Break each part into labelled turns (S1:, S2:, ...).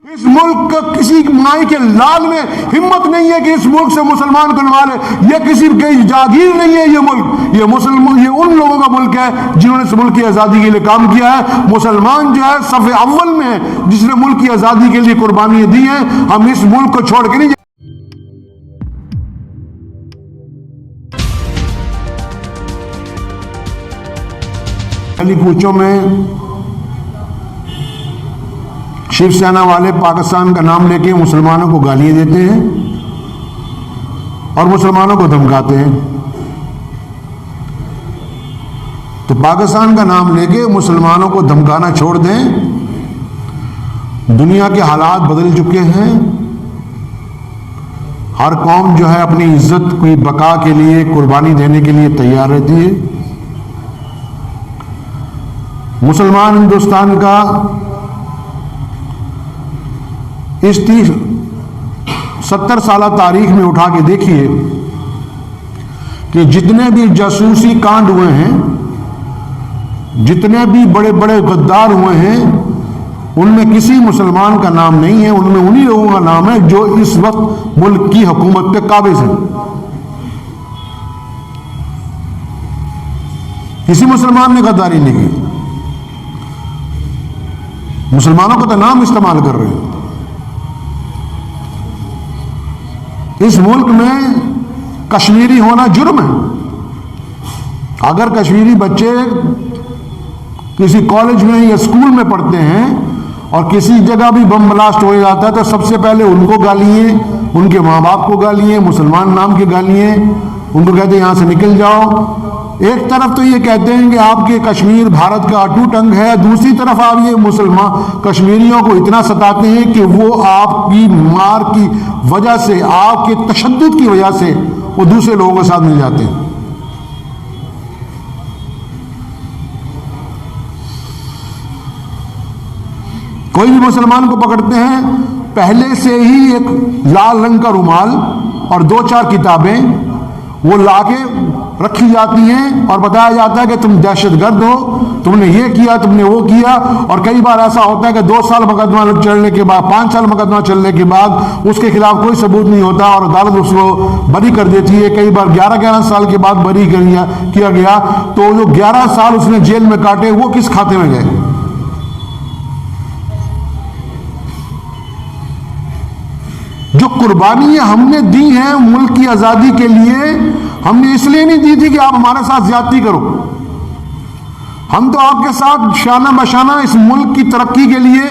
S1: اس ملک کا کسی مائی کے لال میں ہمت نہیں ہے کہ اس ملک سے مسلمان کنوا لے. یہ کسی کی جاگیر نہیں ہے. یہ ملک یہ ان لوگوں کا ملک ہے جنہوں نے اس ملک کی آزادی کے لیے کام کیا ہے. مسلمان جو ہے صف اول میں ہے جس نے ملک کی آزادی کے لیے قربانیاں دی ہیں. ہم اس ملک کو چھوڑ کے نہیں علی کوچوں میں شیو سینا والے پاکستان کا نام لے کے مسلمانوں کو گالیاں دیتے ہیں اور مسلمانوں کو دھمکاتے ہیں. تو پاکستان کا نام لے کے مسلمانوں کو دھمکانا چھوڑ دیں. دنیا کے حالات بدل چکے ہیں. ہر قوم جو ہے اپنی عزت کی بقا کے لیے قربانی دینے کے لیے تیار رہتی ہے. مسلمان ہندوستان کا اس 70 سالہ تاریخ میں اٹھا کے دیکھیے کہ جتنے بھی جاسوسی کانڈ ہوئے ہیں, جتنے بھی بڑے بڑے غدار ہوئے ہیں, ان میں کسی مسلمان کا نام نہیں ہے. ان میں انہی لوگوں کا نام ہے جو اس وقت ملک کی حکومت پہ قابض ہیں. کسی مسلمان نے غداری نہیں کی. مسلمانوں کا تو نام استعمال کر رہے ہیں. اس ملک میں کشمیری ہونا جرم ہے. اگر کشمیری بچے کسی کالج میں یا اسکول میں پڑھتے ہیں اور کسی جگہ بھی بم بلاسٹ ہو جاتا ہے تو سب سے پہلے ان کو گالیاں, ان کے ماں باپ کو گالیاں, مسلمان نام کی گالیاں, ان کو کہتے ہیں یہاں سے نکل جاؤ. ایک طرف تو یہ کہتے ہیں کہ آپ کے کشمیر بھارت کا اٹوٹ انگ ہے, دوسری طرف آپ یہ مسلمان کشمیریوں کو اتنا ستاتے ہیں کہ وہ آپ کی مار کی وجہ سے, آپ کے تشدد کی وجہ سے وہ دوسرے لوگوں کے ساتھ مل جاتے ہیں. کوئی بھی مسلمان کو پکڑتے ہیں, پہلے سے ہی ایک لال رنگ کا رومال اور 2-4 کتابیں وہ لا کے رکھی جاتی ہیں اور بتایا جاتا ہے کہ تم دہشت گرد ہو, تم نے یہ کیا, تم نے وہ کیا. اور کئی بار ایسا ہوتا ہے کہ 2 سال مقدمہ چلنے کے بعد, 5 سال مقدمہ چلنے کے بعد اس کے خلاف کوئی ثبوت نہیں ہوتا اور عدالت اس کو بری کر دیتی ہے. کئی بار 11 سال کے بعد بری کیا گیا. تو جو 11 سال اس نے جیل میں کاٹے وہ کس کھاتے میں گئے؟ جو قربانیاں ہم نے دی ہیں ملک کی آزادی کے لیے, ہم نے اس لیے نہیں دی تھی کہ آپ ہمارے ساتھ زیادتی کرو. ہم تو آپ کے ساتھ شانہ بشانہ اس ملک کی ترقی کے لیے,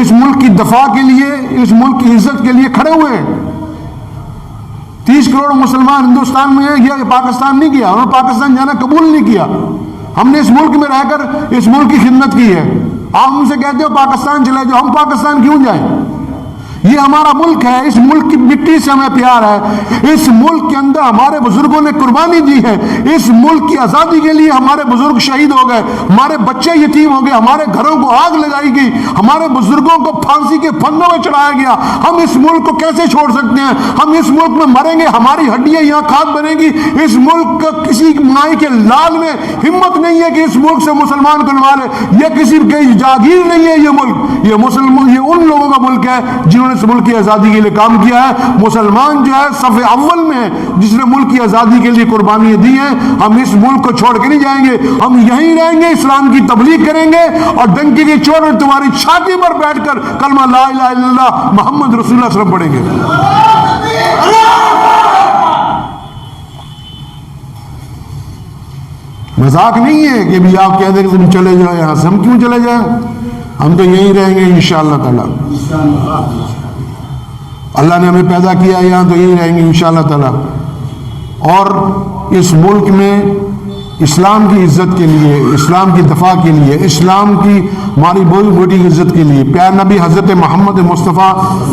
S1: اس ملک کی دفاع کے لیے, اس ملک کی عزت کے لیے کھڑے ہوئے ہیں. 30 کروڑ مسلمان ہندوستان میں ہیں, یہ پاکستان نہیں کیا, انہوں نے پاکستان جانا قبول نہیں کیا. ہم نے اس ملک میں رہ کر اس ملک کی خدمت کی ہے. آپ ہم سے کہتے ہو پاکستان چلے جاؤ, ہم پاکستان کیوں جائیں؟ یہ ہمارا ملک ہے, اس ملک کی مٹی سے ہمیں پیار ہے. اس ملک کے اندر ہمارے بزرگوں نے قربانی دی ہے. اس ملک کی آزادی کے لیے ہمارے بزرگ شہید ہو گئے, ہمارے بچے یتیم ہو گئے, ہمارے گھروں کو آگ لگائی گئی, ہمارے بزرگوں کو پھانسی کے پھندوں میں چڑھایا گیا. ہم اس ملک کو کیسے چھوڑ سکتے ہیں؟ ہم اس ملک میں مریں گے, ہماری ہڈیاں یہاں کھاد بنے گی. اس ملک کا کسی مائی کے لال میں ہمت نہیں ہے کہ اس ملک سے مسلمان کنوا لے. یہ کسی کی جاگیر نہیں ہے. یہ ملک یہ ان لوگوں کا ملک ہے جنہوں نے اس ملک کی آزادی کے لیے کام کیا ہے. مسلمان جو ہے صف اول میں ہے جس نے ملک کی آزادی کے لیے قربانیاں دی ہیں. ہم اس ملک کو چھوڑ کے نہیں جائیں گے. ہم یہیں رہیں گے, اسلام کی تبلیغ کریں گے اور ڈنکی کی چوٹ میں تمہاری چھاتی پر بیٹھ کر کلمہ لا الہ الا اللہ محمد رسول اللہ صلی اللہ علیہ وسلم پڑھیں گے. مذاق نہیں ہے کہ بھی آپ کہہ دیں کہ تم چلے جاؤ یہاں سے. ہم کیوں چلے جائیں؟ ہم تو یہیں رہیں گے انشاءاللہ تعالی. اللہ نے ہمیں پیدا کیا یہاں, تو یہی رہیں گے انشاءاللہ تعالی. اور اس ملک میں اسلام کی عزت کے لیے, اسلام کی دفاع کے لیے, اسلام کی ہماری بڑی بیٹی کی عزت کے لیے, پیار نبی حضرت محمد مصطفیٰ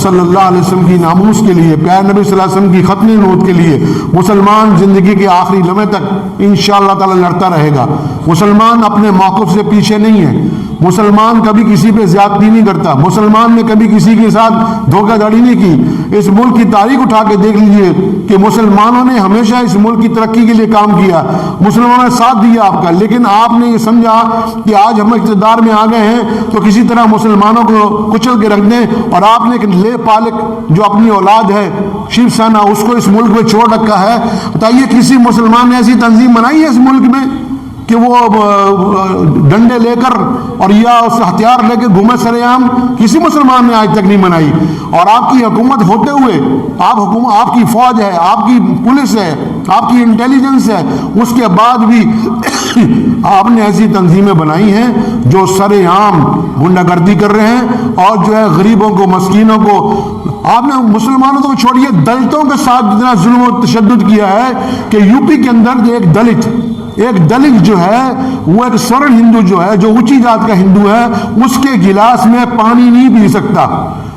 S1: صلی اللہ علیہ وسلم کی ناموس کے لیے, پیار نبی صلی اللہ علیہ وسلم کی ختم نبوت کے لیے مسلمان زندگی کے آخری لمحے تک انشاءاللہ تعالی لڑتا رہے گا. مسلمان اپنے موقف سے پیچھے نہیں ہے، مسلمان کبھی کسی پہ زیادتی نہیں کرتا، مسلمان نے کبھی کسی کے ساتھ دھوکہ دھڑی نہیں کی۔ اس ملک کی تاریخ اٹھا کے دیکھ لیجئے کہ مسلمانوں نے ہمیشہ اس ملک کی ترقی کے لیے کام کیا، مسلمانوں نے ساتھ دیا آپ کا، لیکن آپ نے یہ سمجھا کہ آج ہم اقتدار میں آ گئے ہیں تو کسی طرح مسلمانوں کو کچل کے رکھ دیں، اور آپ نے ایک لے پالک جو اپنی اولاد ہے شیو سینا اس کو اس ملک میں چھوڑ رکھا ہے۔ بتائیے کسی مسلمان نے ایسی تنظیم بنائی ہے اس ملک میں کہ وہ ڈنڈے لے کر اور یا اس ہتھیار لے کے گھومے سرے عام؟ کسی مسلمان نے آج تک نہیں بنائی۔ اور آپ کی حکومت ہوتے ہوئے آپ کی فوج ہے، آپ کی پولیس ہے، آپ کی انٹیلیجنس ہے، اس کے بعد بھی آپ نے ایسی تنظیمیں بنائی ہیں جو سرے عام غنڈہ گردی کر رہے ہیں اور جو ہے غریبوں کو، مسکینوں کو، آپ نے مسلمانوں کو چھوڑیے دلتوں کے ساتھ جتنا ظلم و تشدد کیا ہے کہ یو پی کے اندر ایک دلت جو ہے وہ ایک سورن ہندو جو ہے، جو اونچی ذات کا ہندو ہے، اس کے گلاس میں پانی نہیں پی سکتا۔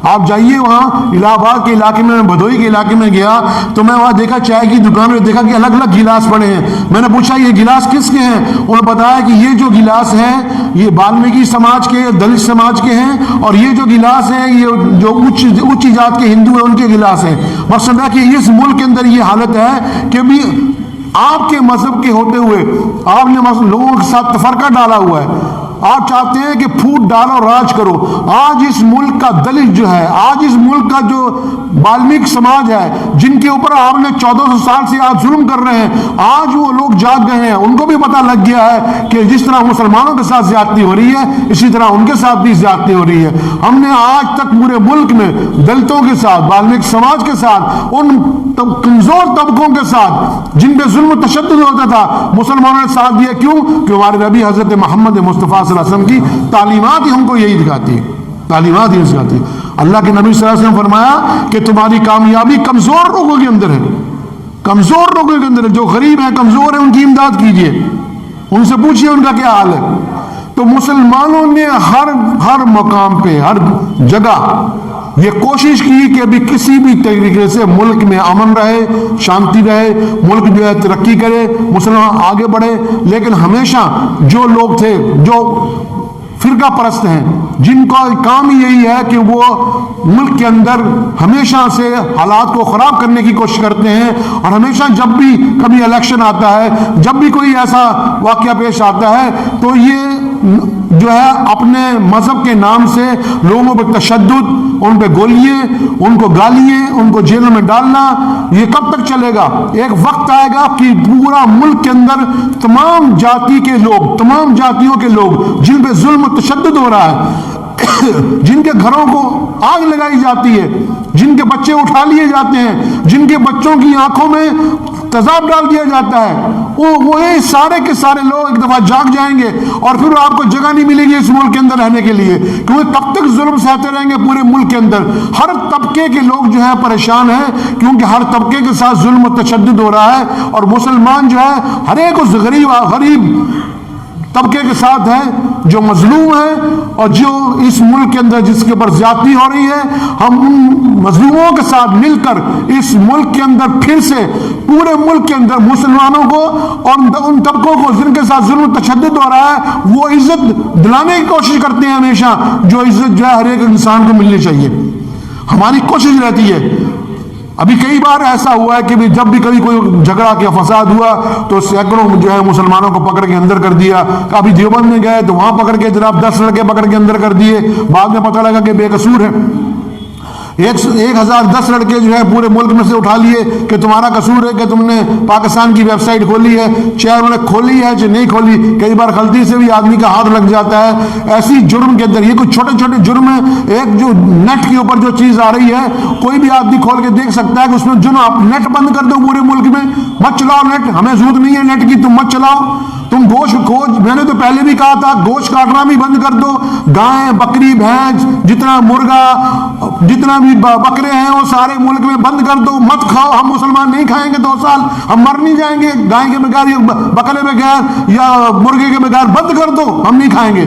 S1: آپ جائیے وہاں الہ آباد کے علاقے میں، بھدوئی کے علاقے میں گیا تو میں وہاں دیکھا چائے کی دکان میں دیکھا کہ الگ الگ گلاس پڑے ہیں۔ میں نے پوچھا یہ گلاس کس کے ہیں؟ انہوں نے بتایا کہ یہ جو گلاس ہیں یہ بالمیکی سماج کے، دلت سماج کے ہیں، اور یہ جو گلاس ہیں یہ جو اونچی ذات کے ہندو ہیں ان کے گلاس ہیں۔ مقصد ہے کہ اس ملک کے اندر یہ حالت ہے کہ بھی آپ کے مذہب کے ہوتے ہوئے آپ نے لوگوں کے ساتھ تفرقہ ڈالا ہوا ہے۔ آپ چاہتے ہیں کہ پھوٹ ڈالو، راج کرو۔ آج اس ملک کا دلت جو ہے، آج اس ملک کا جو بالمیک سماج ہے، جن کے اوپر آپ نے 1400 سال سے آج ظلم کر رہے ہیں، آج وہ لوگ جاگ گئے ہیں، ان کو بھی پتہ لگ گیا ہے کہ جس طرح مسلمانوں کے ساتھ زیادتی ہو رہی ہے اسی طرح ان کے ساتھ بھی زیادتی ہو رہی ہے۔ ہم نے آج تک پورے ملک میں دلتوں کے ساتھ، بالمیک سماج کے ساتھ، ان کمزور طبقوں کے ساتھ جن پہ ظلم و تشدد ہوتا تھا، مسلمانوں نے ساتھ دیا۔ کیوں؟ کہ ہمارے نبی حضرت محمد مصطفیٰ صلی اللہ علیہ وسلم کی تعلیمات ہی ہم کو یہی دکھاتی ہے، تعلیمات ہی دکھاتی ہے۔ اللہ کے نبی صلی اللہ علیہ وسلم فرمایا کہ تمہاری کامیابی کمزور لوگوں کے اندر ہے، کمزور لوگوں کے اندر ہے، جو غریب ہیں، کمزور ہیں، ان کی امداد کیجئے، ان سے پوچھئے ان کا کیا حال ہے۔ تو مسلمانوں نے ہر مقام پہ، ہر جگہ یہ کوشش کی کہ ابھی کسی بھی طریقے سے ملک میں امن رہے، شانتی رہے، ملک جو ہے ترقی کرے، مسلمان آگے بڑھے۔ لیکن ہمیشہ جو لوگ تھے جو فرقہ پرست ہیں، جن کا کام یہی ہے کہ وہ ملک کے اندر ہمیشہ سے حالات کو خراب کرنے کی کوشش کرتے ہیں، اور ہمیشہ جب بھی کبھی الیکشن آتا ہے، جب بھی کوئی ایسا واقعہ پیش آتا ہے تو یہ جو ہے اپنے مذہب کے نام سے لوگوں پہ تشدد، ان پہ گولیاں، ان کو گالیاں، ان کو جیلوں میں ڈالنا، یہ کب تک چلے گا؟ ایک وقت آئے گا کہ پورا ملک کے اندر تمام جاتی کے لوگ، تمام جاتیوں کے لوگ جن پہ ظلم و تشدد ہو رہا ہے، جن کے گھروں کو آگ لگائی جاتی ہے، جن کے بچے اٹھا لیے جاتے ہیں، جن کے بچوں کی آنکھوں میں تیزاب ڈال دیا جاتا ہے، وہ سارے کے سارے لوگ ایک دفعہ جاگ جائیں گے، اور پھر آپ کو جگہ نہیں ملے گی اس ملک کے اندر رہنے کے لیے، کیونکہ تب تک ظلم سہتے رہیں گے پورے ملک کے اندر۔ ہر طبقے کے لوگ جو ہے پریشان ہیں، کیونکہ ہر طبقے کے ساتھ ظلم و تشدد ہو رہا ہے، اور مسلمان جو ہے ہر ایک اس غریب طبقے کے ساتھ ہے جو مظلوم ہے، اور جو اس ملک کے اندر جس کے اوپر زیادتی ہو رہی ہے، ہم ان مظلوموں کے ساتھ مل کر اس ملک کے اندر پھر سے پورے ملک کے اندر مسلمانوں کو اور ان طبقوں کو جن کے ساتھ ظلم و تشدد ہو رہا ہے وہ عزت دلانے کی کوشش کرتے ہیں ہمیشہ، جو عزت جو ہے ہر ایک انسان کو ملنی چاہیے۔ ہماری کوشش رہتی ہے۔ ابھی کئی بار ایسا ہوا ہے کہ جب بھی کبھی کوئی جھگڑا کیا فساد ہوا تو سینکڑوں جو ہے مسلمانوں کو پکڑ کے اندر کر دیا۔ ابھی دیوبند میں گئے تو وہاں پکڑ کے جناب 10 لڑکے پکڑ کے اندر کر دیے، بعد میں پتہ لگا کہ بے قصور ہے۔ 1010 لڑکے جو ہے پورے ملک میں سے اٹھا لیے کہ تمہارا قصور ہے کہ تم نے پاکستان کی ویب سائٹ کھولی ہے، چاہے انہوں نے کھولی ہے چاہے نہیں کھولی، کئی بار غلطی سے بھی آدمی کا ہاتھ لگ جاتا ہے۔ ایسی جرم کے اندر یہ کچھ چھوٹے چھوٹے جرم ہیں، ایک جو نیٹ کے اوپر جو چیز آ رہی ہے کوئی بھی آدمی کھول کے دیکھ سکتا ہے کہ اس میں جرم، آپ نیٹ بند کر دو پورے ملک میں، مت چلاؤ نیٹ، ہمیں ضرورت نہیں ہے نیٹ کی، تم مت چلاؤ۔ تم گوشت میں نے تو پہلے بھی کہا تھا گوشت کاٹنا بھی بند کر دو، گائے بکری بھینس جتنا مرغا جتنا بھی بکرے ہیں وہ سارے ملک میں بند کر دو، مت کھاؤ۔ ہم مسلمان نہیں کھائیں گے 2 سال، ہم مر نہیں جائیں گے گائے کے بغیر یا بکرے بغیر یا مرغے کے بغیر، بند کر دو، ہم نہیں کھائیں گے۔